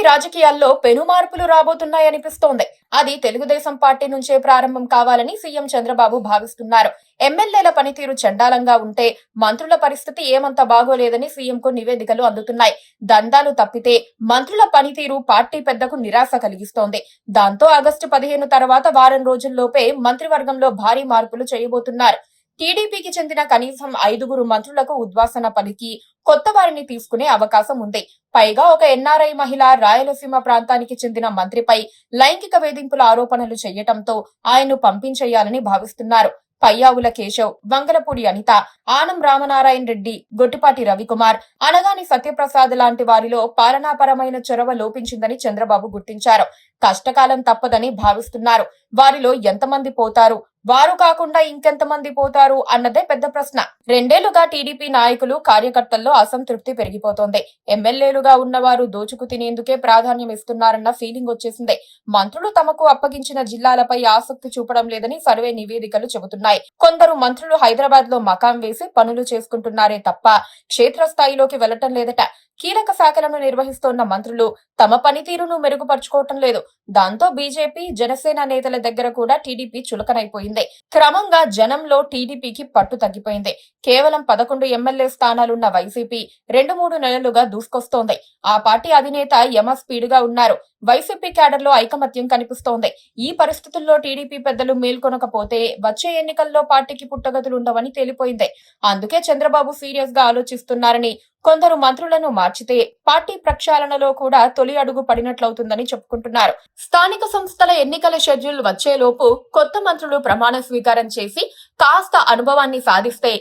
రాజకీయాల్లో పెను మార్పులు రాబోతున్నాయనిపిస్తోంది. అది తెలుగుదేశం పార్టీ నుంచే ప్రారంభం కావాలని సీఎం చంద్రబాబు భావిస్తున్నారు. ఎమ్మెల్యేల పనితీరు చండాలంగా ఉంటే మంత్రుల పరిస్థితి ఏమంత బాగోలేదని సీఎంకు నివేదికలు అందుతున్నాయి. దందాలు తప్పితే మంత్రుల పనితీరు పార్టీ పెద్దకు నిరాశ కలిగిస్తోంది. దాంతో ఆగస్టు 15 తర్వాత వారం రోజుల్లోపే మంత్రివర్గంలో భారీ మార్పులు చేయబోతున్నారు. టీడీపీకి చెందిన కనీసం 5 మంత్రులకు ఉద్వాసన పలికి కొత్త వారిని తీసుకునే అవకాశం ఉంది. పైగా ఒక ఎన్ఆర్ఐ మహిళ రాయలసీమ ప్రాంతానికి చెందిన మంత్రిపై లైంగిక వేధింపుల ఆరోపణలు చేయటంతో ఆయన్ను పంపించేయాలని భావిస్తున్నారు. పయ్యావుల కేశవ్, వంగలపూడి అనిత, ఆనం రామనారాయణ రెడ్డి, గొట్టిపాటి రవికుమార్, అనగాని సత్యప్రసాద్ లాంటి వారిలో పాలనాపరమైన చొరవ లోపించిందని చంద్రబాబు గుర్తించారు. కష్టకాలం తప్పదని భావిస్తున్నారు. వారిలో ఎంతమంది పోతారు, వారు కాకుండా ఇంకెంతమంది పోతారు అన్నదే పెద్ద ప్రశ్న. 2 ఏళ్లుగా టీడీపీ నాయకులు, కార్యకర్తల్లో అసంతృప్తి పెరిగిపోతోంది. ఎమ్మెల్యేలుగా ఉన్నవారు దోచుకు తినేందుకే ప్రాధాన్యం ఇస్తున్నారన్న ఫీలింగ్ వచ్చేసింది. మంత్రులు తమకు అప్పగించిన జిల్లాలపై ఆసక్తి చూపడం లేదని సర్వే నివేదికలు చెబుతున్నాయి. కొందరు మంత్రులు హైదరాబాద్ లో మకాం వేసి పనులు చేసుకుంటున్నారే తప్ప క్షేత్రస్థాయిలోకి వెళ్లటం లేదట. కీలక శాఖలను నిర్వహిస్తోన్న మంత్రులు తమ పనితీరును మెరుగుపరుచుకోవటం లేదు. దాంతో బీజేపీ, జనసేన నేతల దగ్గర కూడా టీడీపీ చులకనైపోయింది. క్రమంగా జనంలో టీడీపీకి పట్టు తగ్గిపోయింది. కేవలం 11 ఎమ్మెల్యే స్థానాలున్న వైసీపీ 2-3 నెలలుగా దూసుకొస్తోంది. ఆ పార్టీ అధినేత యమ స్పీడ్ గా ఉన్నారు. వైసీపీ క్యాడర్ లో ఐకమత్యం కనిపిస్తోంది. ఈ పరిస్థితుల్లో టీడీపీ పెద్దలు మేల్కొనకపోతే వచ్చే ఎన్నికల్లో పార్టీకి పుట్టగతులుండవని తేలిపోయింది. అందుకే చంద్రబాబు సీరియస్ గా ఆలోచిస్తున్నారని, కొందరు మంత్రులను మార్చితే పార్టీ ప్రక్షాళనలో కూడా తొలి అడుగు పడినట్లవుతుందని చెప్పుకుంటున్నారు. స్థానిక సంస్థల ఎన్నికల షెడ్యూల్ వచ్చేలోపు కొత్త మంత్రులు ప్రమాణ స్వీకారం చేసి కాస్త అనుభవాన్ని సాధిస్తే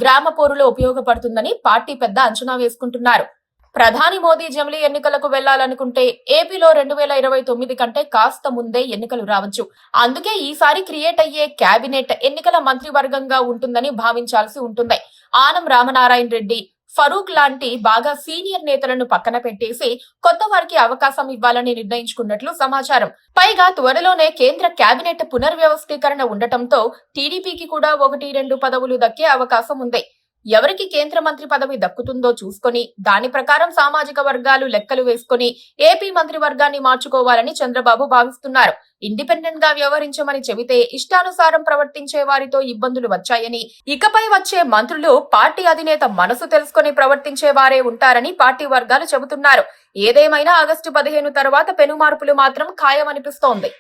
గ్రామ పోరులో ఉపయోగపడుతుందని పార్టీ పెద్ద అంచనా వేసుకుంటున్నారు. ప్రధాని మోదీ జమిలీ ఎన్నికలకు వెళ్లాలనుకుంటే ఏపీలో 2029 కంటే కాస్త ముందే ఎన్నికలు రావచ్చు. అందుకే ఈసారి క్రియేట్ అయ్యే కేబినెట్ ఎన్నికల మంత్రివర్గంగా ఉంటుందని భావించాల్సి ఉంటుంది. ఆనం రామనారాయణ రెడ్డి, ఫరూక్ లాంటి బాగా సీనియర్ నేతలను పక్కన పెట్టేసి కొత్త వారికి అవకాశం ఇవ్వాలని నిర్ణయించుకున్నట్లు సమాచారం. పైగా త్వరలోనే కేంద్ర కేబినెట్ పునర్వ్యవస్థీకరణ ఉండటంతో టీడీపీకి కూడా 1-2 పదవులు దక్కే అవకాశం ఉంది. ఎవరికి కేంద్ర మంత్రి పదవి దక్కుతుందో చూసుకొని దాని ప్రకారం సామాజిక వర్గాలు లెక్కలు వేసుకుని ఏపీ మంత్రివర్గాన్ని మార్చుకోవాలని చంద్రబాబు భావిస్తున్నారు. ఇండిపెండెంట్ గా వ్యవహరించమని చెబితే ఇష్టానుసారం ప్రవర్తించే వారితో ఇబ్బందులు వచ్చాయని, ఇకపై వచ్చే మంత్రులు పార్టీ అధినేత మనసు తెలుసుకుని ప్రవర్తించే వారే ఉంటారని పార్టీ వర్గాలు చెబుతున్నారు. ఏదేమైనా ఆగస్టు 15 తర్వాత పెను మార్పులు మాత్రం ఖాయమనిపిస్తోంది.